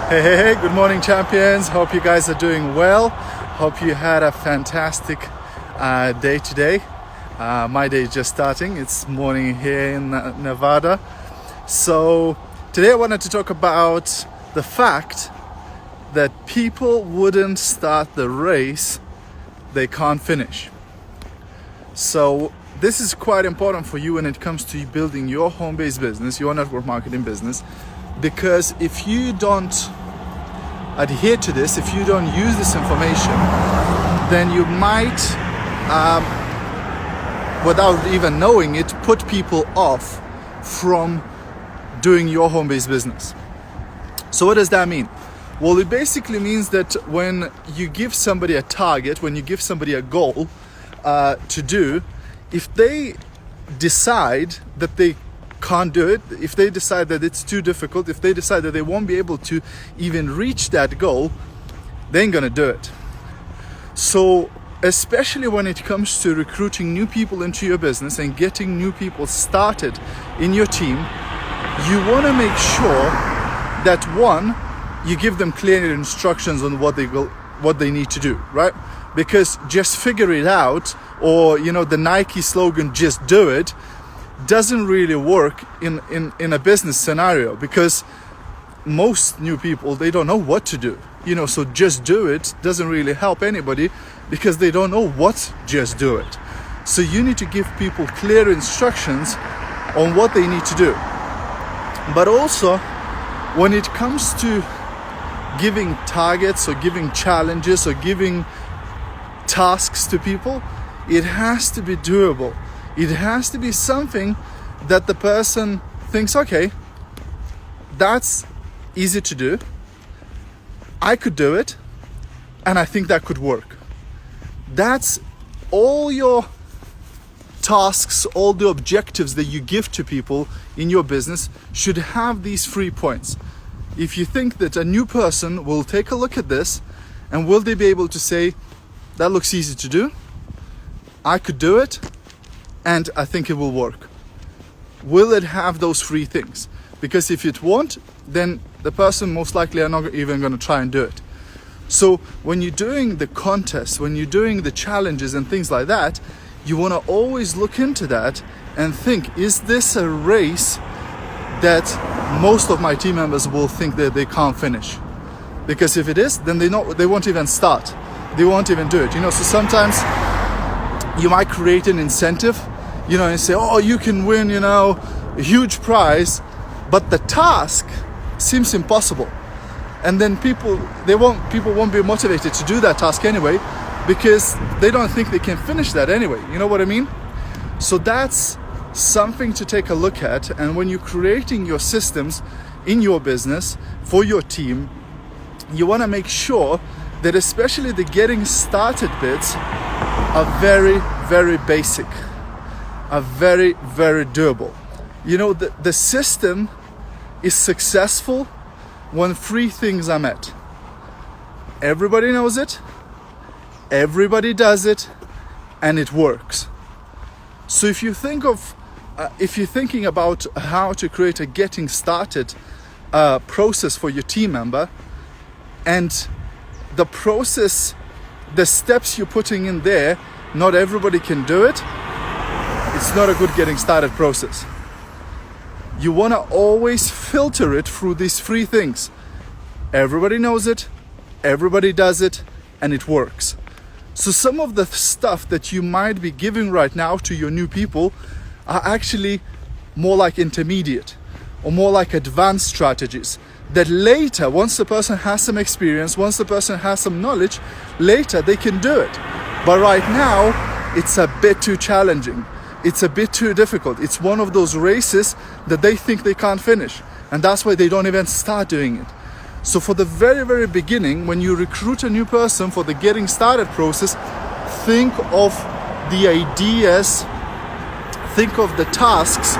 Hey, good morning, champions. Hope you guys are doing well. Hope you had a fantastic day today. My day is just starting. It's morning here in Nevada. So today I wanted to talk about the fact that people wouldn't start the race they can't finish. So this is quite important for you when it comes to building your home-based business, your network marketing business, because if you don't adhere to this, if you don't use this information, then you might, without even knowing it, put people off from doing your home-based business. So what does that mean? Well, it basically means that when you give somebody a target, when you give somebody a goal to do, if they decide that they can't do it, if they decide that it's too difficult, if they decide that they won't be able to even reach that goal, they ain't gonna do it. So especially when it comes to recruiting new people into your business and getting new people started in your team, you want to make sure that one, you give them clear instructions on what they need to do, right? Because just figure it out, or the Nike slogan, just do it, doesn't really work in a business scenario, because most new people, they don't know what to do. So just do it doesn't really help anybody, because they don't know what just do it. So you need to give people clear instructions on what they need to do. But also, when it comes to giving targets or giving challenges or giving tasks to people, it has to be doable. It has to be something that the person thinks, okay, that's easy to do, I could do it, and I think that could work. That's all your tasks, all the objectives that you give to people in your business should have these 3 points. If you think that a new person will take a look at this, and will they be able to say, that looks easy to do, I could do it, and I think it will work. Will it have those 3 things? Because if it won't, then the person most likely are not even going to try and do it. So when you're doing the contest, when you're doing the challenges and things like that, you want to always look into that and think, is this a race that most of my team members will think that they can't finish? Because if it is, then they won't even start. They won't even do it. So sometimes you might create an incentive, and say, oh, you can win, a huge prize, but the task seems impossible. And then people won't be motivated to do that task anyway, because they don't think they can finish that anyway. You know what I mean? So that's something to take a look at. And when you're creating your systems in your business for your team, you want to make sure that especially the getting started bits are very, very basic, are very, very doable. The system is successful when 3 things are met. Everybody knows it, everybody does it, and it works. So if you're thinking about how to create a getting started process for your team member, and the process, the steps you're putting in there, not everybody can do it, it's not a good getting started process. You want to always filter it through these 3 things. Everybody knows it, everybody does it, and it works. So some of the stuff that you might be giving right now to your new people are actually more like intermediate or more like advanced strategies that later, once the person has some experience, once the person has some knowledge, later they can do it. But right now, it's a bit too challenging. It's a bit too difficult. It's one of those races that they think they can't finish. And that's why they don't even start doing it. So for the very, very beginning, when you recruit a new person for the getting started process, think of the ideas, think of the tasks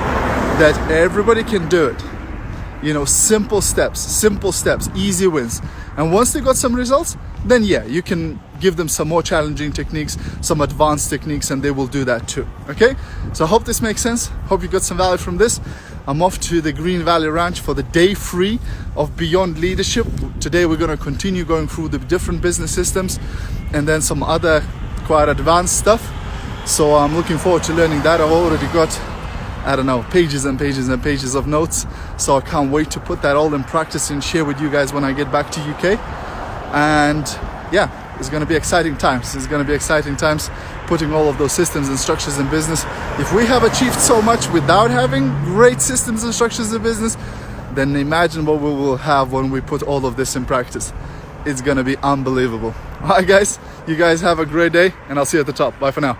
that everybody can do it. Simple steps, easy wins. And once they got some results, then you can give them some more challenging techniques, some advanced techniques, and they will do that too. Okay? So I hope this makes sense. Hope you got some value from this. I'm off to the Green Valley Ranch for the day 3 of Beyond Leadership. Today we're going to continue going through the different business systems and then some other quite advanced stuff. So I'm looking forward to learning that. I've already got, I don't know, pages and pages and pages of notes. So I can't wait to put that all in practice and share with you guys when I get back to UK. And yeah, it's going to be exciting times. It's going to be exciting times putting all of those systems and structures in business. If we have achieved so much without having great systems and structures in business, then imagine what we will have when we put all of this in practice. It's going to be unbelievable. All right, guys, you guys have a great day, and I'll see you at the top. Bye for now.